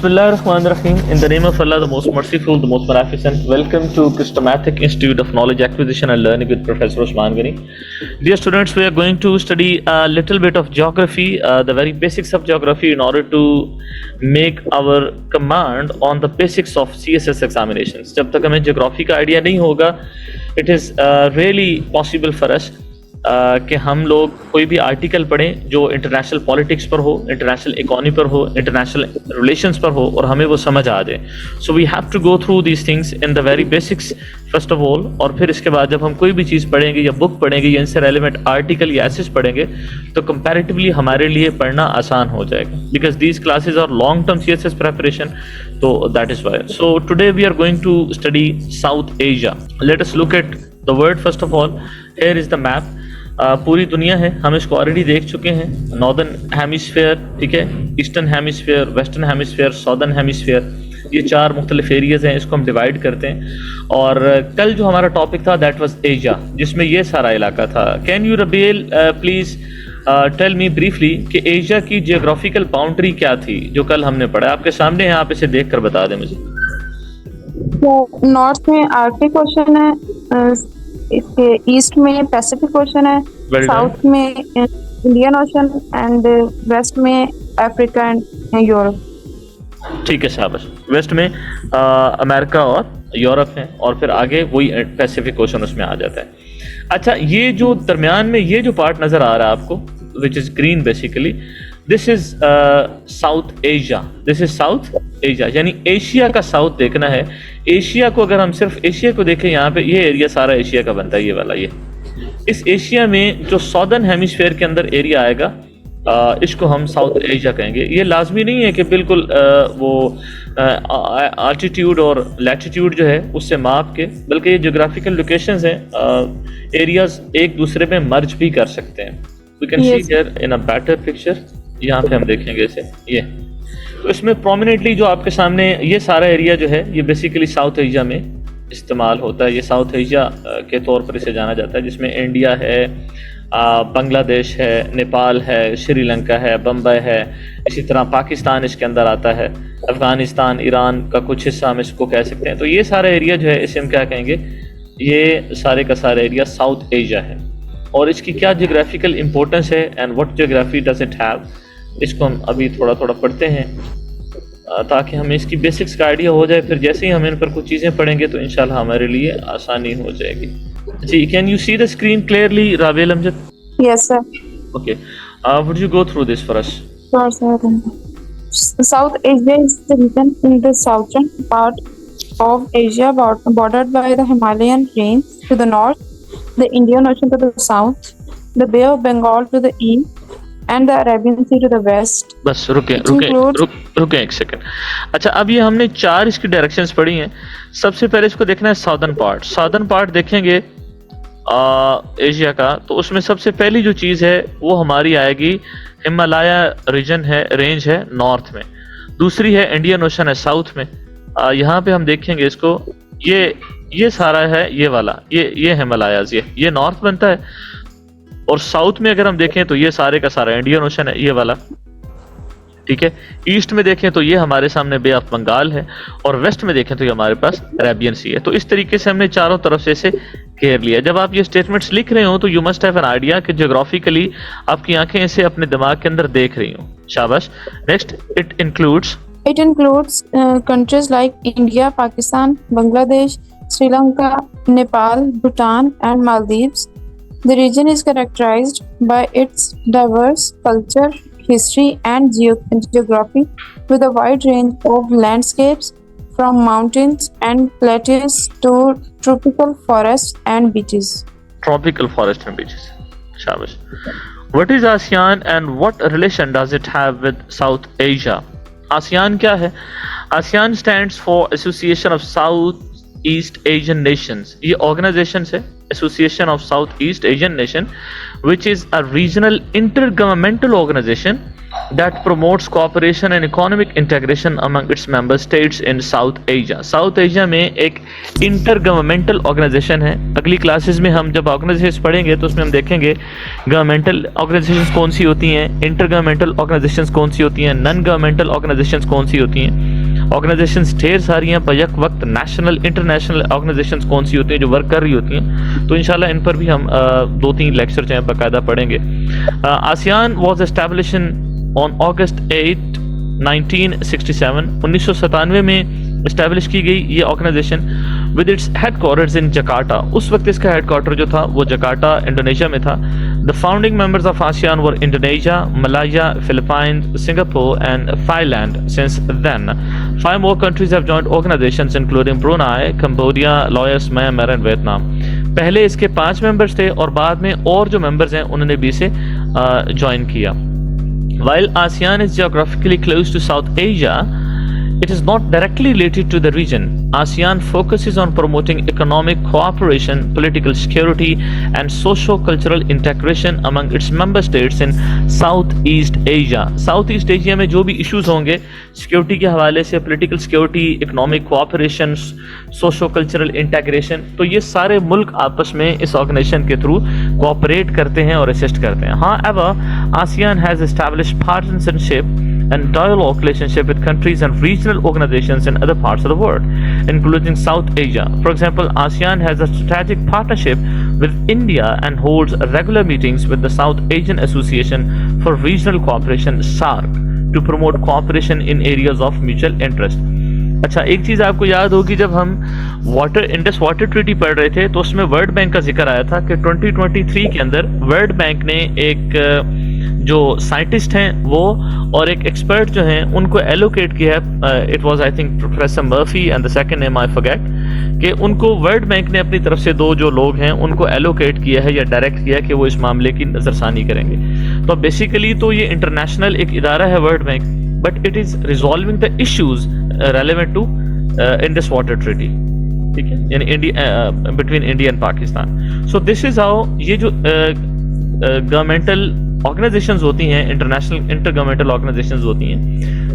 Bismillahirrahmanirrahim. In the name of Allah, the most merciful, the most beneficent. Welcome to Christomatic Institute of Knowledge Acquisition and Learning with Professor Osman Ghani. Dear students, we are going to study a little bit of geography, the very basics of geography, in order to make our command on the basics of CSS examinations. जब तक हमें geography का idea नहीं होगा, it is really possible for us कि हम लोग कोई भी आर्टिकल पढ़ें जो इंटरनेशनल पॉलिटिक्स पर हो, इंटरनेशनल इकोनॉमी पर हो, इंटरनेशनल रिलेशंस पर हो और हमें वो समझ आ जाए. So we have to go through these things in the very basics first of all, और फिर इसके बाद जब हम कोई भी चीज़ पढ़ेंगे या बुक पढ़ेंगे या इनसे रेलिवेंट आर्टिकल या एसेस पढ़ेंगे तो कंपैरेटिवली हमारे लिए पढ़ना आसान हो जाएगा, because these classes are long term CSS preparation. तो that is why. So today we are going to study South Asia. Let us look at the world first of all. Here is the map. पूरी दुनिया है, हम इसको already देख चुके हैं. Northern hemisphere, ठीक है, eastern hemisphere, western hemisphere, southern hemisphere, ये चार मुख्तलिफ एरियाज हैं. इसको हम डिवाइड करते हैं. और कल जो हमारा टॉपिक था दैट वाज एशिया, जिसमें ये सारा इलाका था. कैन यू रबील प्लीज टेल मी ब्रीफली कि एशिया की जियोग्राफिकल बाउंड्री क्या थी जो कल हमने पढ़ा. आपके सामने है, आप इसे देख कर बता दें मुझे. तो नॉर्थ में आर्कटिक ओशन है, इसके ईस्ट में पैसिफिक ओशन है, साउथ में इंडियन ओशन एंड वेस्ट में अफ्रीका एंड यूरोप. ठीक है, शाबाश. वेस्ट में अमेरिका और यूरोप है, और फिर आगे वही पैसिफिक ओशन उसमें आ जाता है. अच्छा, ये जो दरमियान में ये जो पार्ट नज़र आ रहा है आपको, which is green basically, this is south Asia. This is south Asia, यानी एशिया का साउथ देखना है. एशिया को अगर हम सिर्फ एशिया को देखें, यहाँ पे ये एरिया सारा एशिया का बनता है, ये वाला. ये इस एशिया में जो सॉदर्न हेमिस्फेयर के अंदर एरिया आएगा, इसको हम साउथ एशिया कहेंगे. ये लाजमी नहीं है कि बिल्कुल वो आल्टीट्यूड और लैटिट्यूड जो है उससे माप के, बल्कि ये जोग्राफिकल लोकेशंस हैं, एरियाज एक दूसरे में मर्ज भी कर सकते हैं. We can see here in a better picture. यहाँ पे हम देखेंगे इसे. ये तो इसमें प्रोमिनेंटली जो आपके सामने ये सारा एरिया जो है, ये बेसिकली साउथ एशिया में इस्तेमाल होता है. ये साउथ एशिया के तौर पर इसे जाना जाता है, जिसमें इंडिया है, बांग्लादेश है, नेपाल है, श्रीलंका है, बम्बई है, इसी तरह पाकिस्तान इसके अंदर आता है, अफगानिस्तान, ईरान का कुछ हिस्सा हम इसको कह सकते हैं. तो ये सारा एरिया जो है इसे हम क्या कहेंगे, ये सारे का सारा एरिया साउथ एशिया है. और इसकी क्या जियोग्राफिकल इंपॉर्टेंस है and what geography does it have, इसको हम अभी थोड़ा थोड़ा पढ़ते हैं ताकि हमें इसकी बेसिक्स का आइडिया हो जाए. फिर जैसे ही हम इन पर कुछ चीज़ें पढ़ेंगे तो इंशाल्लाह हमारे लिए आसानी हो जाएगी. जी, can you see the screen clearly, Rabel Amjad? Yes sir. Okay, would you go through this for us? Sure, sir. South Asia is the region in the southern part of Asia bordered by the Himalayan range to the north, the Indian Ocean to the south, the Bay of Bengal to the east, and the Arabian Sea to the west. बस रुके एक second. अच्छा, अब ये हमने चार इसकी directions पढ़ी हैं. सबसे पहले इसको देखना है साउदर्न पार्ट. साउदर्न पार्ट देखेंगे एशिया का, तो उसमें सबसे पहली जो चीज़ है वो हमारी आएगी हिमालय रीजन है, रेंज है नॉर्थ में. दूसरी है इंडियन ओशन है साउथ में. यहाँ पे हम देखेंगे इसको, ये सारा है, ये वाला, ये हिमालयाज, ये नॉर्थ बनता है. और साउथ में अगर हम देखें तो ये सारे का सारा इंडियन ओशन है, ये वाला, ठीक है. ईस्ट में देखें तो ये हमारे सामने बे ऑफ बंगाल है, और वेस्ट में देखें तो ये हमारे पास अरेबियन सी है. तो इस तरीके से हमने चारों तरफ से इसे घेर लिया. जब आप ये स्टेटमेंट्स लिख रहे हो तो you must have an idea कि ज्योग्राफिकली आपकी आंखें इसे अपने दिमाग के अंदर देख रही हो. शाबाश. Next, it includes countries like India, Pakistan, Bangladesh, Sri Lanka, Nepal, Bhutan, and Maldives. The region is characterized by its diverse culture, history, and geography, with a wide range of landscapes from mountains and plateaus to tropical forests and beaches. Shabash. What is ASEAN and what relation does it have with South Asia? ASEAN क्या है? ASEAN stands for Association of Southeast Asian Nations. ये organization है, Association of Southeast Asian Nation, which is a regional intergovernmental organization that promotes cooperation and economic integration among its member states in South Asia. South Asia में एक intergovernmental organisation है. अगली classes में हम जब organisation पढ़ेंगे तो उसमें हम देखेंगे गवर्नमेंटल ऑर्गेनाइजेशंस कौन सी होती हैं, इंटरगवर्नमेंटल ऑर्गेनाइजेशंस कौन सी होती हैं, नॉन गवर्नमेंटल ऑर्गेनाइजेशंस कौन सी होती हैं. ऑर्गेनाइजेशंस ढेर सारी हैं, पर एक वक्त नेशनल इंटरनेशनल ऑर्गेनाइजेशंस कौन सी होती हैं जो वर्क कर रही होती हैं. तो इंशाल्लाह इन पर भी हम 2-3 लेक्चर जो हैं बाकायदा पढ़ेंगे. ASEAN was established on August 8, 1967 1997 में इस्टेब्लिश की गई ये organisation with its headquarters in Jakarta. उस वक्त इसका हेडक्वार्टर जो था वो जकार्टा इंडोनेशिया में था. The founding members of ASEAN were Indonesia, Malaya, Philippines, Singapore and Thailand. Since then 5 more countries have joined organizations including Brunei, Cambodia, Laos, Myanmar and Vietnam. पहले इसके 5 मेंबर्स थे और बाद में और जो मेंबर्स हैं उन्होंने भी इसे ज्वाइन किया. While ASEAN is geographically close to South Asia, it is not directly related to the region. ASEAN focuses on promoting economic cooperation, political security, and socio-cultural integration among its member states in Southeast Asia. Southeast Asia में जो भी issues होंगे security के हवाले से, political security, economic cooperation, socio-cultural integration, तो ये सारे मुल्क आपस में इस ऑर्गेनाइजेशन के थ्रू कोऑपरेट करते हैं और असिस्ट करते हैं. However, ASEAN has established partisanship and dialogue relationship with countries and regional organizations in other parts of the world, including South Asia. For example, ASEAN has a strategic partnership with India and holds regular meetings with the South Asian Association for Regional Cooperation (SAARC) to promote cooperation in areas of mutual interest. अच्छा, एक चीज़ आपको याद होगी, जब हम Indus water treaty पढ़ रहे थे तो उसमें वर्ल्ड बैंक का जिक्र आया था कि 2023 के अंदर वर्ल्ड बैंक ने एक जो साइंटिस्ट हैं वो और एक एक्सपर्ट जो हैं उनको एलोकेट किया है. It was I think professor Murphy and the second name I forget, कि उनको वर्ल्ड बैंक ने अपनी तरफ से 2 जो लोग हैं उनको एलोकेट किया है या डायरेक्ट किया कि वो इस मामले की नज़रसानी करेंगे. तो बेसिकली तो ये इंटरनेशनल एक इदारा है world bank, but it is resolving the issues relevant to Indus water treaty. ठीक है, यानी India between India and Pakistan. So this is how ये जो गवर्नमेंटल ऑर्गेनाइजेशंस होती हैं, इंटरनेशनल इंटरगवर्नमेंटल ऑर्गेनाइजेशंस होती हैं,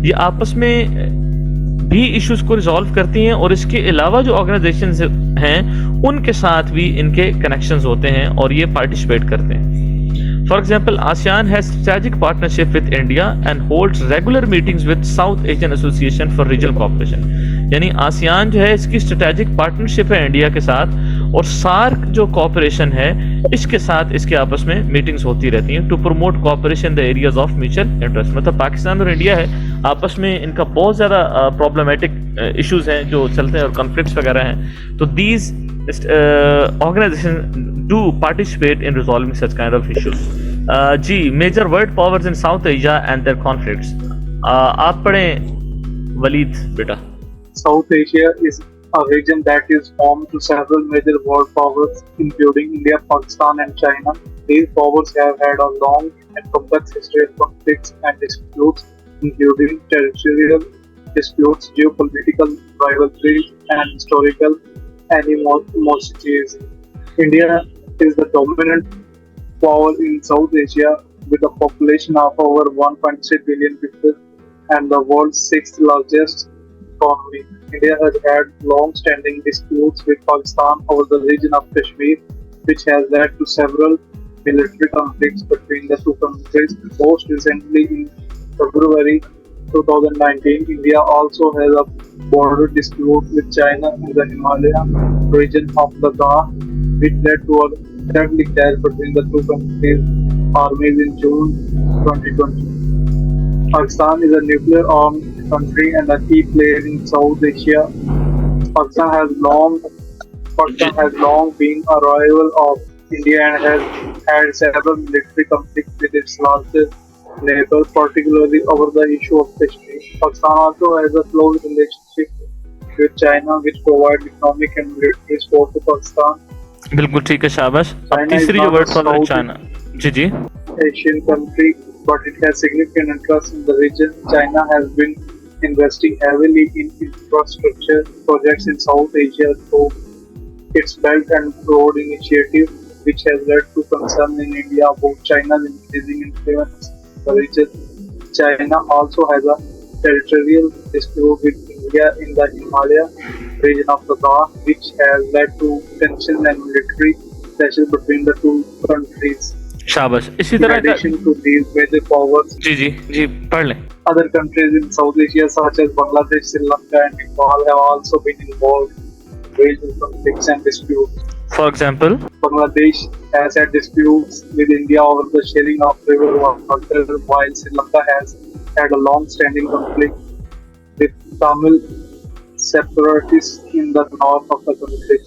ये आपस में भी इश्यूज को रिजॉल्व करती हैं और इसके अलावा जो ऑर्गेनाइजेशंस हैं उनके साथ भी इनके कनेक्शंस होते हैं और ये पार्टिसिपेट करते हैं. For example, ASEAN has strategic partnership with India and holds regular meetings with South Asian Association for Regional Cooperation. यानी आसियान जो है इसकी स्ट्रेटेजिक पार्टनरशिप है इंडिया के साथ, और सार्क जो कॉपरेशन है इसके साथ इसके आपस में मीटिंग्स होती रहती हैं to promote cooperation in the areas of mutual interest. मतलब पाकिस्तान और इंडिया है आपस में, इनका बहुत ज़्यादा प्रॉब्लमेटिक इश्यूज हैं जो चलते हैं और कॉन्फ्लिक्ट्स वगैरह हैं. तो these organizations do participate in resolving such kind of issues. जी, major world powers in South Asia and their conflicts. आप पढ़ें वलीद बेटा. South Asia is a region that is home to several major world powers, including India, Pakistan, and China. These powers have had a long and complex history of conflicts and disputes, including territorial disputes, geopolitical rivalries, and historical animosities. India is the dominant power in South Asia with a population of over 1.6 billion people and the world's 6th largest economy. India has had long-standing disputes with Pakistan over the region of Kashmir, which has led to several military conflicts between the two countries. Most recently, in February 2019, India also has a border dispute with China in the Himalayan region of Ladakh, which led to a deadly clash between the two countries' armies in June 2020. Pakistan is a nuclear-armed country and a key player in South Asia. Pakistan has long been a rival of India and has had several military conflicts with its largest neighbor, particularly over the issue of Kashmir. Pakistan also has a close relationship with China, which provides economic and military support to Pakistan. बिल्कुल ठीक है, शाबाश. अब तीसरी जो word for China. जी जी. Asian country, but it has significant interest in the region. China has been investing heavily in infrastructure projects in South Asia through its Belt and Road Initiative, which has led to concern in India about China's increasing influence in the region. China also has a territorial dispute with India in the Himalaya region of Ladakh, which has led to tension and military pressure between the two countries. शाबाश। इसी In तरह का addition to these major powers, जी जी जी पढ़ लें। other countries in South Asia such as Bangladesh, Sri Lanka, and Nepal have also been involved in regional conflicts and disputes. For example, Bangladesh has had disputes with India over the sharing of river water, while Sri Lanka has had a long-standing conflict with Tamil separatists in the north of the country.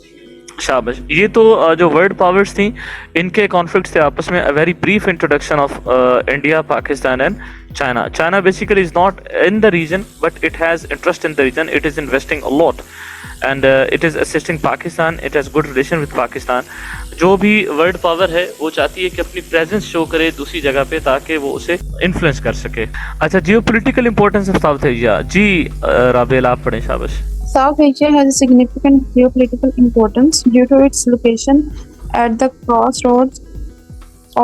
शाबाश। ये तो जो world powers थी इनके conflicts थे आपस में। A very brief introduction of India, Pakistan and China. China basically is not in the region but it has interest in the region, it is investing a lot and it is assisting Pakistan, it has good relation with Pakistan. जो भी world power है वो चाहती है कि अपनी presence show करे दूसरी जगह पे ताकि वो उसे इन्फ्लुएंस कर सके। अच्छा, geopolitical importance of South Asia. जी राबेल आप पढ़ें, शाबाश। South Asia has a significant geopolitical importance due to its location at the crossroads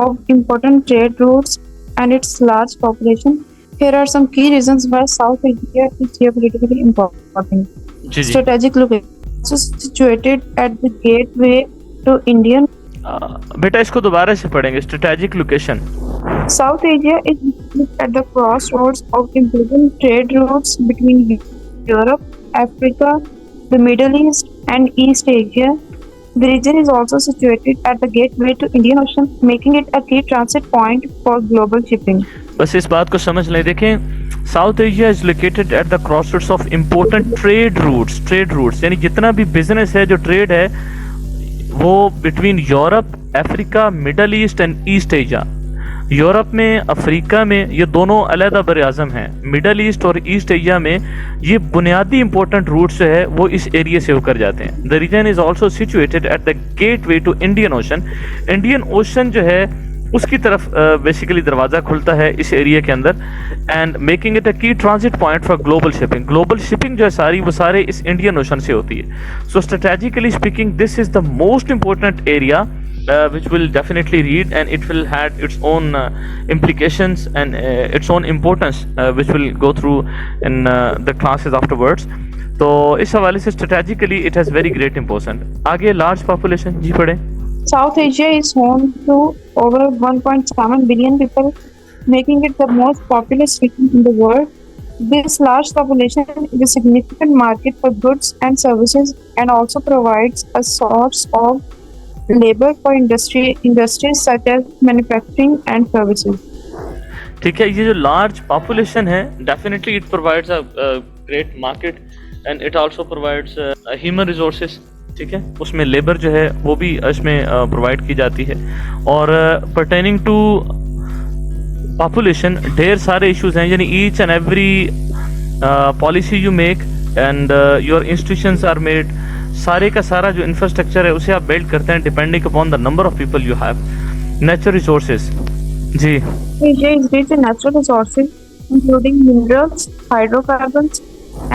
of important trade routes and its large population. Here are some key reasons why South Asia is geopolitically important. Ji ji Strategic location. It's situated at the gateway to Indian. बेटा इसको दोबारा से पढ़ेंगे। Strategic location. South Asia is located at the crossroads of important trade routes between Europe, Africa, the Middle East, and East Asia. The region is also situated at the gateway to Indian Ocean, making it a key transit point for global shipping. बस इस बात को समझ लें। देखें, south Asia is located at the crossroads of important trade routes यानी जितना भी बिजनेस है, जो ट्रेड है, वो between Europe, Africa, middle east and east Asia. Europe में, अफ्रीका में ये दोनों अलहदा बर आज़म हैं। मिडल ईस्ट और ईस्ट एशिया में ये बुनियादी इंपॉर्टेंट रूट्स जो है वो इस एरिया से होकर जाते हैं। The region is also situated at the gateway to Indian ocean. Indian ocean जो है उसकी तरफ बेसिकली दरवाज़ा खुलता है इस एरिया के अंदर, एंड मेकिंग इट अ की transit point for global shipping. Global shipping जो है सारी वो सारे इस इंडियन ओशन से होती है। So strategically speaking this is the most important area which will definitely read, and it will have its own implications and its own importance which will go through in the classes afterwards. तो इस हवाले से strategically it has very great importance. आगे large population जी पढ़ें। South Asia is home to over 1.7 billion people, making it the most populous region in the world. This large population is a significant market for goods and services and also provides a source of labor for industries such as manufacturing and services. ठीक है, ये जो large population है definitely it provides a great market and it also provides human resources. ठीक है, उसमें labour जो है वो भी इसमें प्रोवाइड की जाती है। और पर्टेनिंग टू पॉपुलेशन ढेर सारे इश्यूज हैं, यानी each and every policy you make and your institutions are made, सारे का सारा जो इंफ्रास्ट्रक्चर है उसे आप बिल्ड करते हैं depending upon the number of people you have. Natural resources जी। Asia is rich in natural resources including minerals, hydrocarbons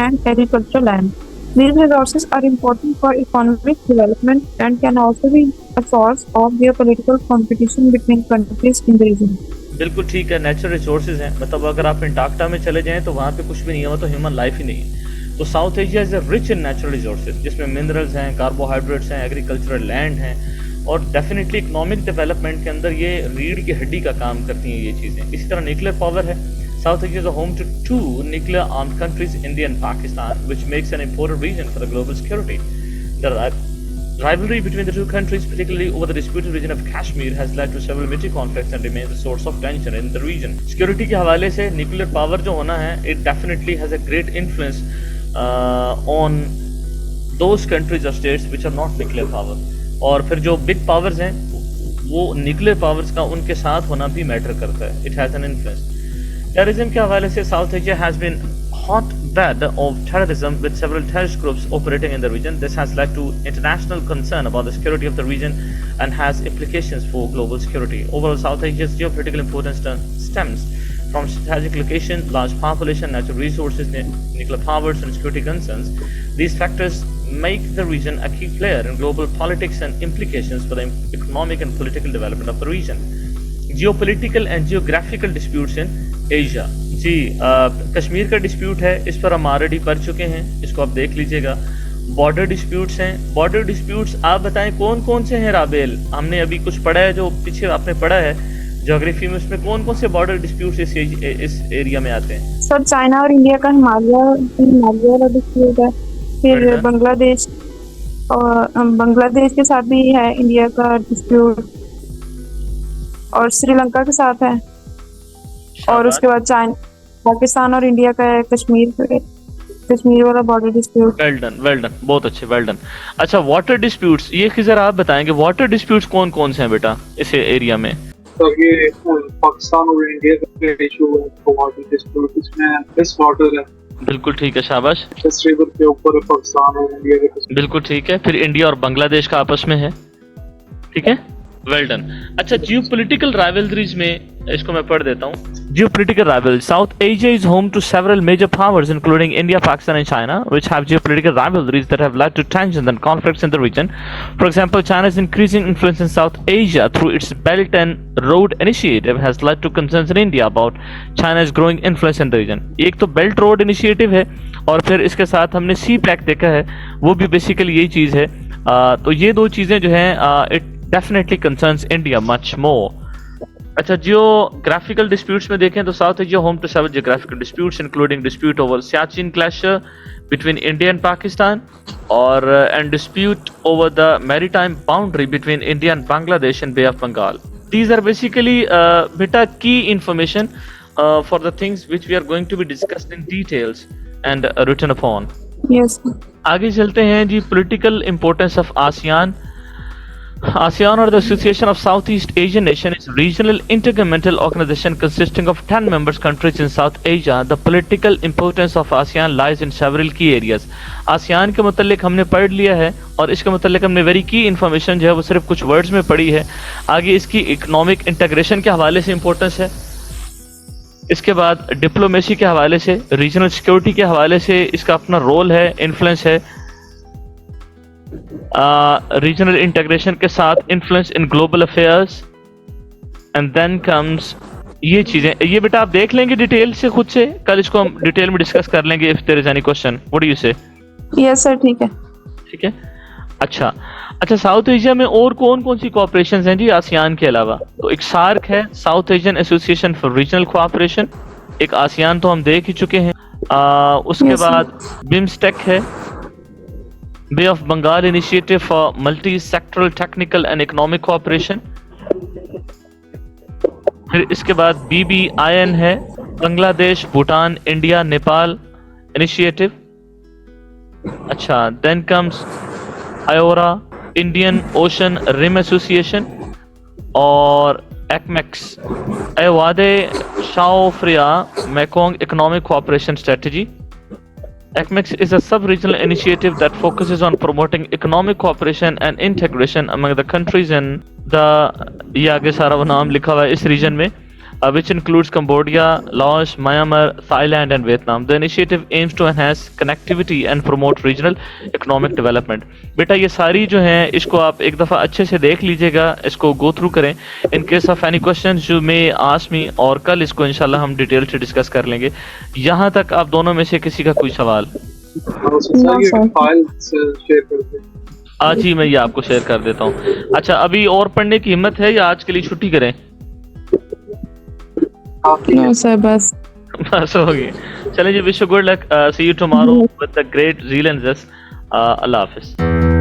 and agricultural land. These resources are important for economic development and can also be a source of geopolitical competition between countries in the region. बिल्कुल ठीक है, natural resources हैं, मतलब अगर आप Antarctica में चले जाएं तो वहाँ पे कुछ भी नहीं है, वो तो ह्यूमन लाइफ ही नहीं है। तो South Asia is rich in natural resources जिसमें मिनरल्स हैं, कार्बोहाइड्रेट्स हैं, एग्रीकल्चरल लैंड हैं, और डेफिनेटली इकोनॉमिक डेवलपमेंट के अंदर ये रीढ़ की हड्डी का काम करती हैं ये चीज़ें। इसी तरह न्यूक्लियर पावर है। South Asia is home to 2 nuclear armed countries, India and Pakistan, which makes an important region for the global security. The rivalry between the two countries, particularly over the disputed region of Kashmir, has led to several military conflicts and remains a source of tension in the region. Security के हवाले से nuclear power जो होना है, it definitely has a great influence on those countries or states which are not nuclear power. और फिर जो big powers हैं वो न्यूक्लियर पावर्स का उनके साथ होना भी मैटर करता है। It has an influence. Terrorism के हवाले से south Asia has been hotbed of terrorism with several terrorist groups operating in the region. This has led to international concern about the security of the region and has implications for global security. Overall, South Asia's geopolitical importance stems from strategic location, large population, natural resources, nuclear powers, and security concerns. These factors make the region a key player in global politics and implications for the economic and political development of the region. Geopolitical and geographical disputes in Asia. जी कश्मीर का dispute है, इस पर हम already पढ़ चुके हैं, इसको आप देख लीजिएगा। बॉर्डर डिस्प्यूट्स हैं, बॉर्डर डिस्प्यूट्स आप बताएं कौन कौन से हैं राबेल? हमने अभी कुछ पढ़ा है, जो पीछे आपने पढ़ा है ज्योग्राफी में, उसमें कौन कौन से बॉर्डर डिस्प्यूट्स इस एरिया में आते हैं? सर चाइना और इंडिया का हिमालय वाला डिस्प्यूट है, फिर बढ़िया। बांग्लादेश और बांग्लादेश के साथ भी है इंडिया का डिस्प्यूट, और श्रीलंका के साथ है, और उसके बाद चाइना पाकिस्तान और इंडिया का है कश्मीर वाला बॉर्डर डिस्प्यूट। वेल डन, बहुत अच्छे, वेल डन। अच्छा वाटर डिस्प्यूट्स, ये जरा आप बताएंगे वाटर डिस्प्यूट्स कौन कौन से हैं बेटा इस एरिया में? तो ये पाकिस्तान और इंडिया का इशू है, तो वाटर डिस्प्यूट इसमें दिस वाटर है। बिल्कुल ठीक है, शाबाश। इस रिवर के ऊपर है पाकिस्तान और इंडिया के dispute। बिल्कुल ठीक है, फिर इंडिया और बांग्लादेश का आपस में है, ठीक है, वेल डन। अच्छा जियोपॉलिटिकल राइवलरीज में इसको मैं पढ़ देता हूँ। Geopolitical rivalries. South Asia is home to several major powers, including India, Pakistan, and China, which have geopolitical rivalries that have led to tensions and conflicts in the region. For example, China's increasing influence in South Asia through its Belt and Road Initiative has led to concerns in India about China's growing influence in the region. एक तो Belt Road Initiative है, और फिर इसके साथ हमने CPEC देखा है, वो भी बेसिकली यही चीज़ है। तो ये दो चीज़ें जो हैं, it definitely concerns India much more. अच्छा जियोग्राफिकल डिस्प्यूट्स में देखें तो South Asia home to several geographical disputes including dispute over Siachen glacier between India and Pakistan, और and dispute over the maritime boundary between India and Bangladesh and bay of Bengal. These are basically बेटा की information for the things which we are going to be discussed in details and written upon. Yes आगे चलते हैं जी। Political importance of ASEAN. ASEAN, or the Association of Southeast Asian Nations, is a regional intergovernmental organization consisting of 10 member countries in South Asia. The political importance of ASEAN lies in several key areas. ASEAN के मुतल्लिक हमने पढ़ लिया है, और इसके मुतल्लिक हमने very की information जो है वो सिर्फ कुछ वर्ड्स में पढ़ी है। आगे इसकी इकोनॉमिक इंटीग्रेशन के हवाले से इंपॉर्टेंस है, इसके बाद डिप्लोमेसी के हवाले से, रीजनल सिक्योरिटी के हवाले से इसका अपना रोल है, इन्फ्लुएंस है, रीजनल इंटीग्रेशन के साथ influence in global affairs, and then comes ये चीजें। ये बेटा आप देख लेंगे डिटेल से खुद से, कल इसको हम डिटेल में डिस्कस कर लेंगे if there is any question. What do you say? Yes sir, ठीक है। ठीक है। अच्छा साउथ एशिया में और कौन कौन सी कोऑपरेशंस हैं जी आसियान के अलावा? तो एक सार्क है, south Asian association for regional cooperation, एक आसियान तो हम देख ही चुके हैं। उसके बाद बिम्स्टेक है, bay of Bengal initiative for multi sectoral technical and economic cooperation. फिर इसके बाद BBIN है, बांग्लादेश, भूटान, इंडिया, नेपाल इनिशिएटिव। अच्छा then comes IORA, Indian ocean rim association, और ACMECS, Ayeyawady Chao Phraya Mekong economic cooperation strategy. ECMEX is a sub-regional initiative that focuses on promoting economic cooperation and integration among the countries in the, ये आगे सारा वो नाम लिखा हुआ है इस रीजन में, which includes Cambodia, Laos, Myanmar, Thailand and Vietnam. The initiative aims to enhance connectivity and promote regional economic development. बेटा ये सारी जो हैं इसको आप एक दफ़ा अच्छे से देख लीजिएगा, इसको गो थ्रू करें। In case of any questions you may ask me, और कल इसको इंशाल्लाह हम डिटेल से डिस्कस कर लेंगे। यहाँ तक आप दोनों में से किसी का कोई सवाल? आज ही मैं ये आपको शेयर कर देता हूँ। अच्छा अभी और पढ़ने की हिम्मत है या आज के लिए छुट्टी करें? नो सर, बस हो गई। चलिए जी, wish you good luck, see you tomorrow with the great zeal. अल्लाह हाफिज़।